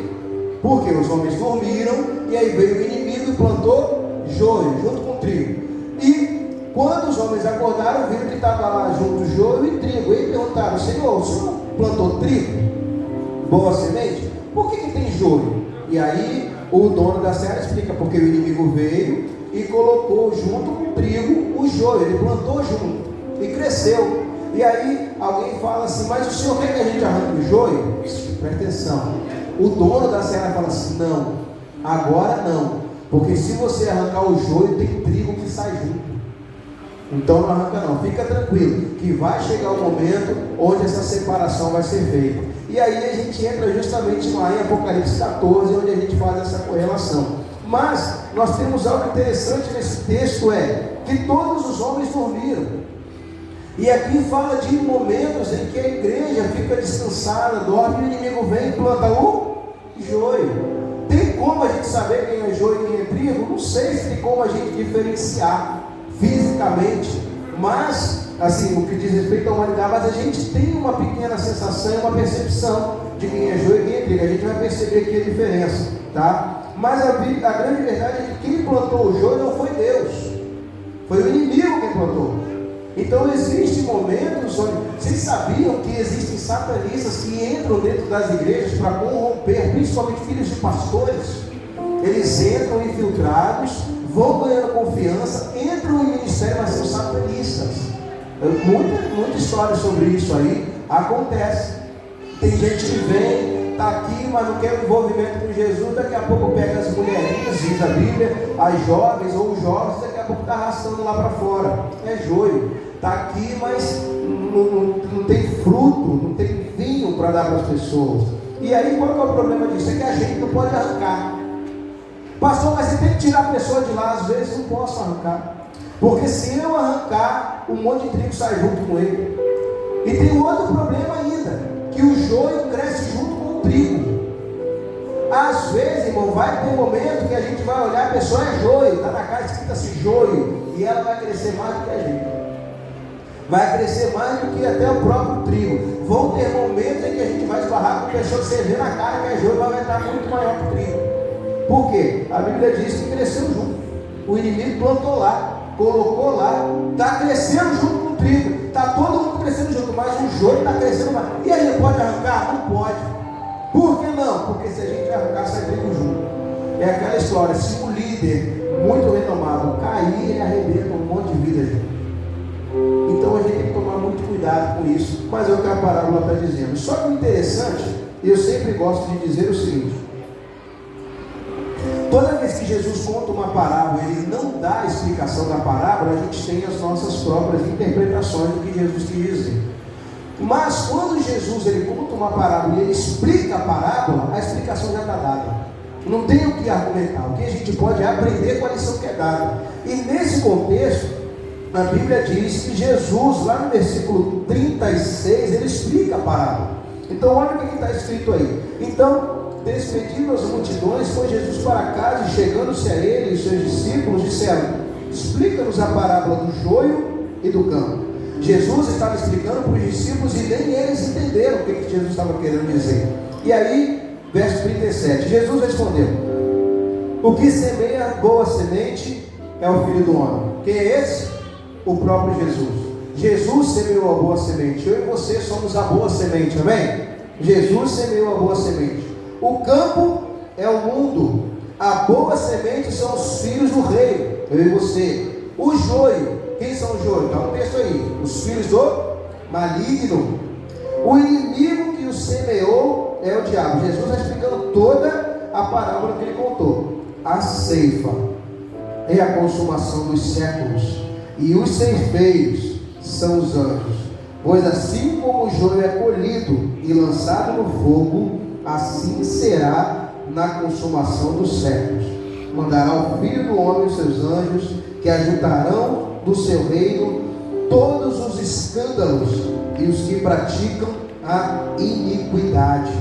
porque os homens dormiram, e aí veio o inimigo e plantou joio junto com trigo. E quando os homens acordaram, viram que estava lá junto joio e trigo, e perguntaram: Senhor, o senhor plantou trigo, boa semente? Por que tem joio? E aí o dono da seara explica: porque o inimigo veio e colocou junto com o trigo o joio, ele plantou junto e cresceu. E aí alguém fala assim, mas o Senhor quer que a gente arranque o joio? Presta atenção. O dono da serra fala assim, não, agora não, porque se você arrancar o joio, tem trigo que sai junto. Então não arranca não, fica tranquilo, que vai chegar o momento onde essa separação vai ser feita. E aí a gente entra justamente lá em Apocalipse 14, onde a gente faz essa correlação. Mas nós temos algo interessante nesse texto, é que todos os homens dormiram. E aqui fala de momentos em que a igreja fica descansada, dorme, e o inimigo vem e planta o joio. Tem como a gente saber quem é joio e quem é trigo? Não sei se tem como a gente diferenciar fisicamente, mas assim, no que diz respeito à humanidade, mas a gente tem uma pequena sensação e uma percepção de quem é joio e quem é trigo. A gente vai perceber aqui a diferença, tá? Mas a grande verdade é que quem plantou o joio não foi Deus, foi o inimigo quem plantou. Então existem momentos onde vocês sabiam que existem satanistas que entram dentro das igrejas para corromper, principalmente filhos de pastores. Eles entram infiltrados, vão ganhando confiança, entram em ministério, mas são satanistas. Muita história sobre isso aí acontece. Tem gente que vem, está aqui, mas não quer envolvimento com Jesus, daqui a pouco pega as mulherinhas, diz a Bíblia, as jovens ou os jovens, daqui a pouco está arrastando lá para fora. É joio. Está aqui, mas não tem fruto, não tem vinho para dar para as pessoas. E aí qual que é o problema disso? É que a gente não pode arrancar. Pastor, mas você tem que tirar a pessoa de lá. Às vezes não posso arrancar, porque se eu arrancar, um monte de trigo sai junto com ele. E tem um outro problema ainda, que o joio cresce junto com o trigo. Às vezes, irmão, vai ter um momento que a gente vai olhar, a pessoa é joio, está na casa escrita assim, joio, e ela vai crescer mais do que a gente. Vai crescer mais do que até o próprio trigo. Vão ter momentos em que a gente vai esbarrar com pessoas que você vê na cara que é joio, mas vai estar muito maior que o trigo. Por quê? A Bíblia diz que cresceu junto. O inimigo plantou lá, colocou lá, está crescendo junto com o trigo. Está todo mundo crescendo junto, mas o joio está crescendo mais. E a gente pode arrancar? Não pode. Por que não? Porque se a gente arrancar, sai trigo junto. É aquela história, se um líder muito renomado cair, ele arrebenta um monte de vida junto. Então a gente tem que tomar muito cuidado com isso. Mas é o que a parábola está dizendo. Só que o interessante, eu sempre gosto de dizer o seguinte: toda vez que Jesus conta uma parábola, ele não dá a explicação da parábola, a gente tem as nossas próprias interpretações do que Jesus quis dizer. Mas quando Jesus ele conta uma parábola e ele explica a parábola, a explicação já está dada. Não tem o que argumentar. O que a gente pode é aprender com a lição que é dada. E nesse contexto, a Bíblia diz que Jesus, lá no versículo 36, ele explica a parábola. Então olha o que está escrito aí. Então, despedindo as multidões, foi Jesus para casa, e chegando-se a ele e os seus discípulos disseram: explica-nos a parábola do joio e do campo. Jesus estava explicando para os discípulos e nem eles entenderam o que Jesus estava querendo dizer. E aí, verso 37, Jesus respondeu: o que semeia boa semente é o Filho do Homem. Quem é esse? O próprio Jesus. Jesus semeou a boa semente. Eu e você somos a boa semente, amém? Jesus semeou a boa semente. O campo é o mundo. A boa semente são os filhos do reino, eu e você. O joio, quem são os joios? Está um texto aí. Os filhos do maligno. O inimigo que o semeou é o diabo. Jesus está explicando toda a parábola que ele contou. A ceifa é a consumação dos séculos, e os ceifeiros são os anjos. Pois assim como o joio é colhido e lançado no fogo, assim será na consumação dos séculos. Mandará o Filho do Homem os seus anjos, que ajuntarão do seu reino todos os escândalos e os que praticam a iniquidade,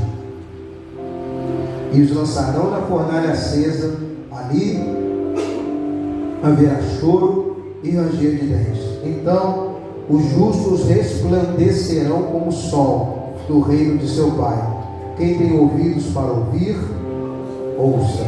e os lançarão na fornalha acesa. Ali haverá choro e ranger de dentes. Então os justos resplandecerão como o sol no reino de seu Pai. Quem tem ouvidos para ouvir, ouça.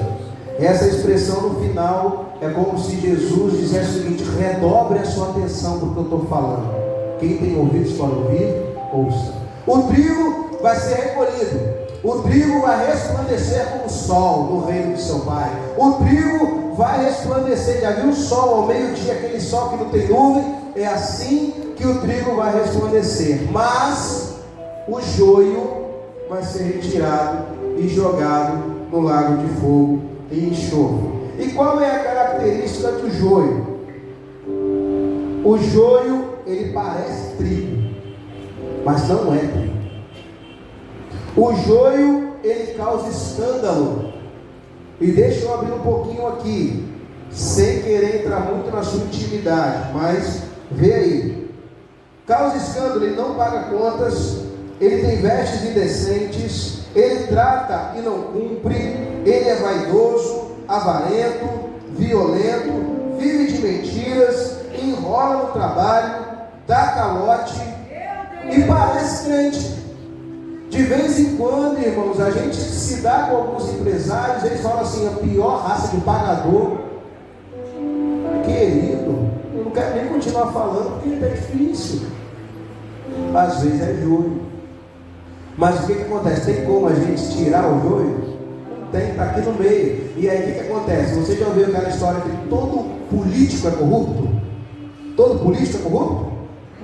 Essa expressão no final é como se Jesus dissesse o seguinte: redobre a sua atenção para o que eu estou falando. Quem tem ouvidos para ouvir, ouça. O trigo vai ser recolhido. O trigo vai resplandecer como o sol no reino de seu Pai. O trigo vai resplandecer. Já viu o sol ao meio-dia, aquele sol que não tem nuvem? É assim que o trigo vai resplandecer, mas o joio vai ser retirado e jogado no lago de fogo e enxofre. E qual é a característica do joio? O joio, ele parece trigo, mas não é trigo. O joio, ele causa escândalo. E deixa eu abrir um pouquinho aqui, sem querer entrar muito na sua intimidade, mas vê aí. Causa escândalo, ele não paga contas, ele tem vestes indecentes, ele trata e não cumpre, ele é vaidoso, avarento, violento, vive de mentiras, enrola no trabalho, dá calote e parece crente. De vez em quando, irmãos, a gente se dá com alguns empresários, eles falam assim, a pior raça de pagador. Querido, eu não quero nem continuar falando porque é difícil. Às vezes é joio. Mas o que acontece? Tem como a gente tirar o joio? Não tem, está aqui no meio. E aí o que acontece? Você já ouviu aquela história que todo político é corrupto? Todo político é corrupto?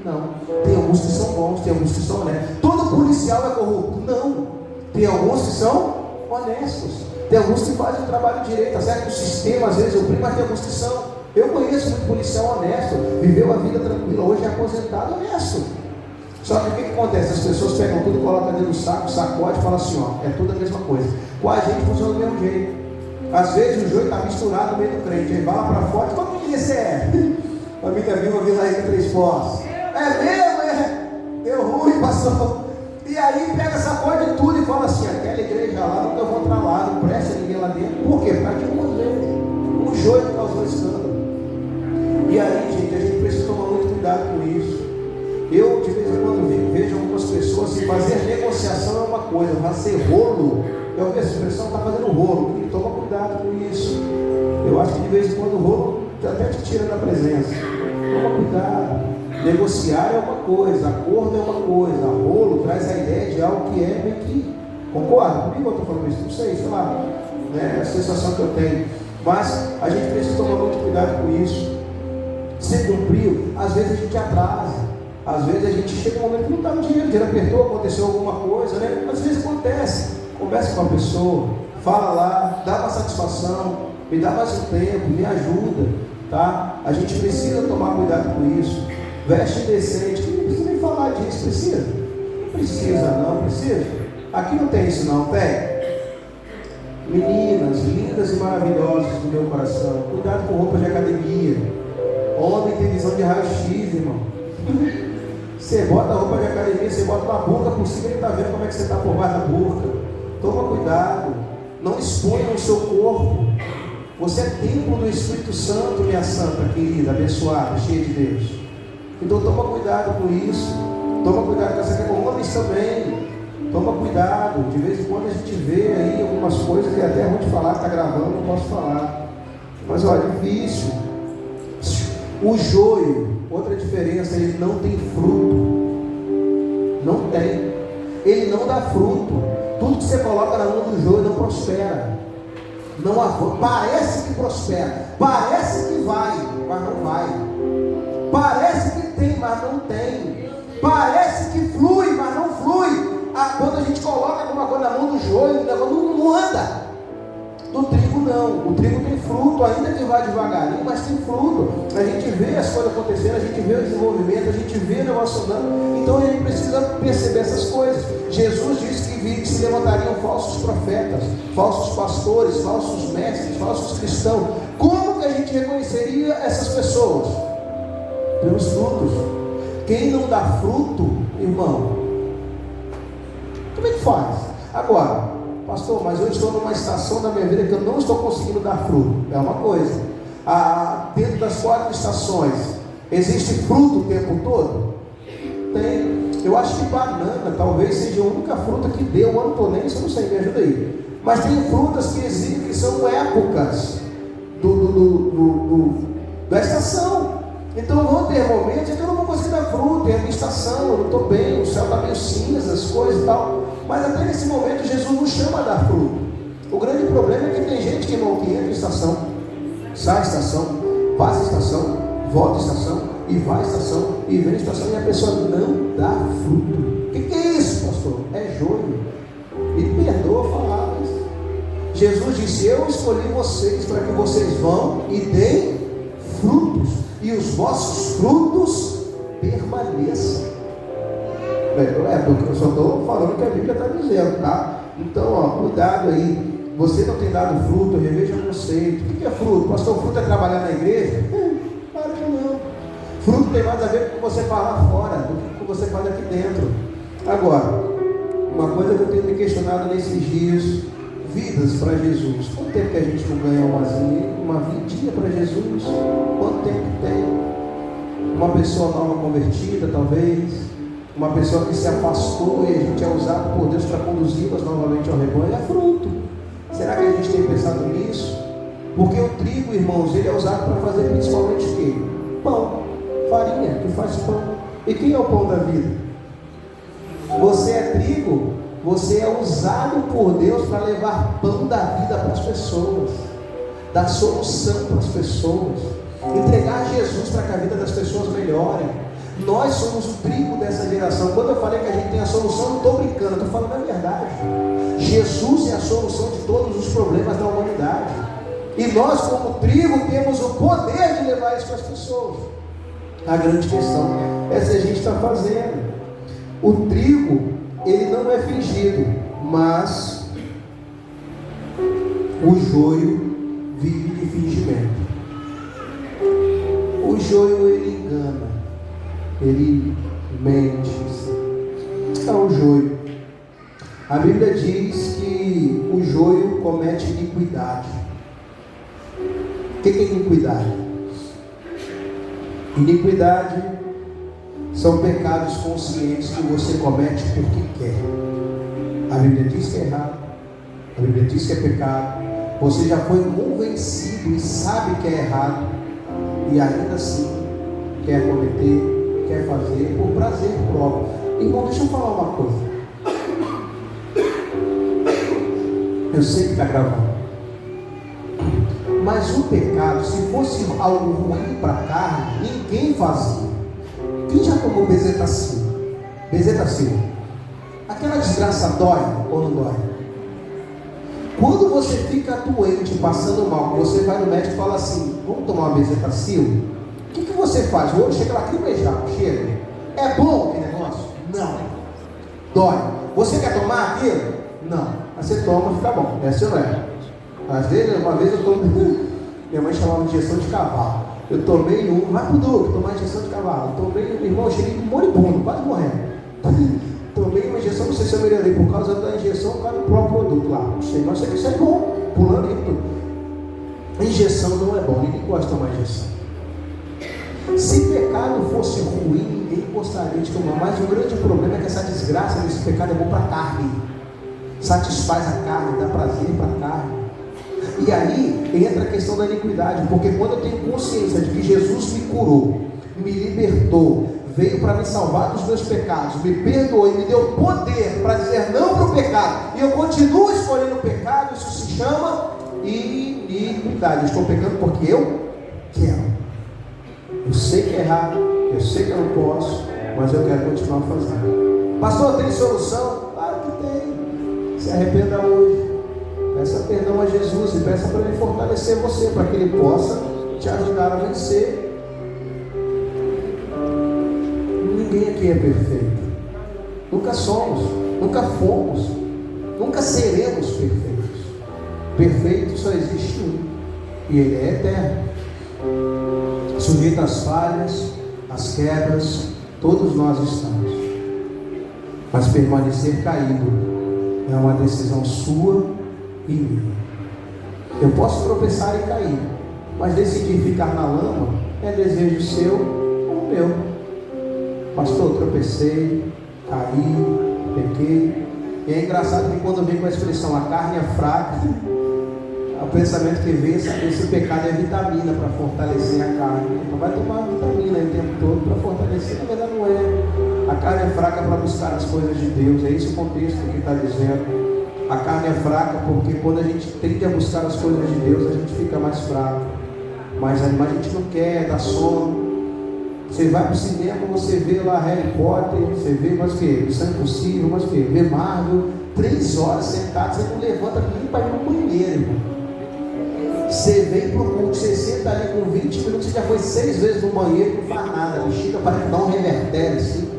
Não. Tem alguns que são bons, tem alguns que são honestos. Todo policial é corrupto? Não. Tem alguns que são honestos. Tem alguns que fazem o trabalho direito, tá certo? O sistema às vezes oprime, mas tem alguns que são. Eu conheço muito policial honesto, viveu a vida tranquila, hoje é aposentado honesto. Só que o que acontece? As pessoas pegam tudo, colocam dentro do saco, sacode e falam assim, ó, é tudo a mesma coisa. Com a gente funciona do mesmo jeito. Às vezes o joio está misturado no meio do crente, aí vai lá para fora, qual família você é? Família viva, Vila Rica, Três Poços. É mesmo, é? Deu ruim, pastor. E aí pega, sacode tudo e fala assim, aquela igreja lá, nunca vou entrar lá, não presta ninguém lá dentro. Por quê? Porque aqui não vê. O joio que causou escândalo. E aí, gente, a gente precisa tomar muito cuidado com isso. Eu, de vez em quando, vejo algumas pessoas assim, fazer negociação é uma coisa, fazer rolo, eu vejo essa expressão, está fazendo rolo, e toma cuidado com isso. Eu acho que de vez em quando o rolo até te tira da presença. Toma cuidado. Negociar é uma coisa, acordo é uma coisa, rolo traz a ideia de algo que é meio que. Concorda comigo? Eu estou falando isso? Não sei lá, né? É a sensação que eu tenho. Mas a gente precisa tomar muito cuidado com isso. Se cumpriu, às vezes a gente atrasa. Às vezes a gente chega um momento que não está no dinheiro, o dinheiro apertou, aconteceu alguma coisa, né? Às vezes acontece. Conversa com a pessoa, fala lá, dá uma satisfação, me dá mais um tempo, me ajuda, tá? A gente precisa tomar cuidado com isso. Veste decente, não precisa nem falar disso, precisa? Não precisa, não precisa. Aqui não tem isso, não tem? Meninas lindas e maravilhosas do meu coração, cuidado com roupa de academia. Homem tem visão de raio-x, irmão. Você bota a roupa de academia, você bota uma burca por cima, ele está vendo como é que você está por baixo da burca. Toma cuidado, não exponha o seu corpo. Você é templo do Espírito Santo, minha santa querida, abençoada, cheia de Deus. Então toma cuidado com isso. Toma cuidado com essa questão. Homens também. Toma cuidado. De vez em quando a gente vê aí algumas coisas que é até ruim de falar, está gravando, não posso falar. Mas olha, difícil. O joio, outra diferença, ele não tem fruto. Não tem. Ele não dá fruto. Tudo que você coloca na mão do joio não prospera. Não avança. Parece que prospera. Parece que vai, mas não vai. Parece que tem, mas não tem. Parece que flui, mas não flui. Quando a gente coloca alguma coisa na mão do joio, o negócio não anda. Do trigo não. O trigo tem fruto, ainda que vá devagarinho, mas tem fruto. A gente vê as coisas acontecendo, a gente vê o desenvolvimento, a gente vê o negócio andando. Então a gente precisa perceber essas coisas. Jesus disse que se levantariam falsos profetas, falsos pastores, falsos mestres, falsos cristãos. Como que a gente reconheceria essas pessoas? Pelos frutos. Quem não dá fruto, irmão, como é que faz? Agora, pastor, mas eu estou numa estação da minha vida que eu não estou conseguindo dar fruto. É uma coisa. Dentro das 4 estações, existe fruto o tempo todo? Tem. Eu acho que banana talvez seja a única fruta que deu o ano todo, isso eu não sei, me ajuda aí. Mas tem frutas que existem que são épocas da estação. Então vão ter momentos em que eu não vou conseguir dar fruto, é a minha estação, eu não estou bem, o céu está meio cinza, as coisas e tal. Mas até nesse momento Jesus nos chama a dar fruto. O grande problema é que tem gente que entra em estação, sai estação, passa estação, volta estação, e vai à estação, e vem à estação, e a pessoa não dá fruto. O que é isso, pastor? É joio. E perdoa falar isso. Jesus disse: eu escolhi vocês para que vocês vão e deem frutos, e os vossos frutos permaneçam. Porque eu só estou falando o que a Bíblia está dizendo, tá? Então, cuidado aí. Você não tem dado fruto, reveja o conceito. O que é fruto? Pastor, fruto é trabalhar na igreja? Claro que não. Fruto tem mais a ver com o que você faz lá fora do que com o que você faz aqui dentro. Agora, uma coisa que eu tenho me questionado nesses dias: vidas para Jesus. Quanto tempo que a gente não ganha uma vidinha para Jesus? Quanto tempo que tem? Uma pessoa nova convertida, talvez. Uma pessoa que se afastou e a gente é usado por Deus para conduzi-las novamente ao rebanho. É fruto. Será que a gente tem pensado nisso? Porque o trigo, irmãos, ele é usado para fazer principalmente o quê? Pão, farinha, que faz pão. E quem é o pão da vida? Você é trigo, você é usado por Deus para levar pão da vida para as pessoas, dar solução para as pessoas, entregar Jesus para que a vida das pessoas melhore. Nós somos o trigo dessa geração. Quando eu falei que a gente tem a solução, não estou brincando, estou falando a verdade. Jesus é a solução de todos os problemas da humanidade. E nós, como trigo, temos o poder de levar isso para as pessoas. A grande questão é se a gente está fazendo. O trigo, ele não é fingido, mas o joio vive de fingimento. O joio, ele engana. Ele mente. É o joio. A Bíblia diz que o joio comete iniquidade. O que é iniquidade? Iniquidade são pecados conscientes que você comete porque quer. A Bíblia diz que é errado. A Bíblia diz que é pecado. Você já foi convencido e sabe que é errado, e ainda assim quer cometer, quer fazer por prazer próprio. Irmão, deixa eu falar uma coisa. Eu sei que está gravando, mas o pecado, se fosse algo ruim para a carne, ninguém fazia. Quem já tomou bezetacil? Bezetacil, aquela desgraça dói ou não dói? Quando você fica doente, passando mal, você vai no médico e fala assim: vamos tomar uma bezetacil? O que você faz? O olho chega lá, lacrimejar, chega. É bom aquele negócio? Não. Dói. Você quer tomar aquilo? Não. Mas você toma, fica bom. Essa não é. Às vezes, uma vez eu tomei. Minha mãe chamava de injeção de cavalo. Eu tomei vai pro Duque, tomar injeção de cavalo. Tomei, irmão, eu cheguei moribundo, quase morrendo. Tomei uma injeção, não sei se eu melhorei por causa da injeção, por causa do próprio produto lá. Não sei, mas sei que isso é bom. Pulando e tudo. Injeção não é bom, ninguém gosta de tomar injeção. Se pecado fosse ruim, ninguém gostaria de tomar. Mas o grande problema é que essa desgraça desse pecado é bom para a carne. Satisfaz a carne, dá prazer para a carne. E aí entra a questão da iniquidade. Porque quando eu tenho consciência de que Jesus me curou, me libertou, veio para me salvar dos meus pecados, me perdoou e me deu poder para dizer não para o pecado, e eu continuo escolhendo o pecado, isso se chama iniquidade. Eu estou pecando porque eu quero. Eu sei que é errado, eu sei que eu não posso, mas eu quero continuar fazendo. Pastor, tem solução? Claro que tem. Se arrependa hoje, peça perdão a Jesus e peça para Ele fortalecer você, para que Ele possa te ajudar a vencer. Ninguém aqui é perfeito. Nunca somos, nunca fomos, nunca seremos perfeitos. Perfeito só existe um, e Ele é eterno. Sujeito às falhas, às quedas, todos nós estamos. Mas permanecer caído é uma decisão sua e minha. Eu posso tropeçar e cair, mas decidir ficar na lama é desejo seu ou meu. Pastor, tropecei, caí, pequei. E é engraçado que quando vem com a expressão a carne é fraca, o pensamento que vem é saber se o pecado é vitamina para fortalecer a carne. Então vai tomar vitamina o tempo todo para fortalecer. Na verdade não é. A carne é fraca para buscar as coisas de Deus. É esse o contexto que está dizendo. A carne é fraca porque quando a gente tende a buscar as coisas de Deus, a gente fica mais fraco. Mas a gente não quer dar sono. Você vai para o cinema, você vê lá Harry Potter, você vê mais o que? Missão Impossível, mais o que? Vê Marvel, 3 horas sentado, você não levanta nem para ir no banheiro, irmão. Você vem para o culto, você senta ali com 20 minutos, você já foi 6 vezes no banheiro, não faz nada, a bexiga parece que dá um revertério assim.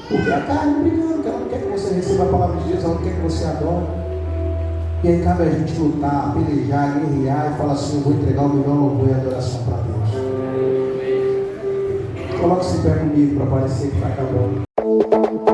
Porque a carne brigando, que ela não quer que você receba a palavra de Deus, ela não quer que você adore. E aí cabe a gente lutar, pelejar, guerrear e falar assim: eu vou entregar o melhor louvor e adoração para Deus. Coloque-se pé comigo para parecer que está acabando.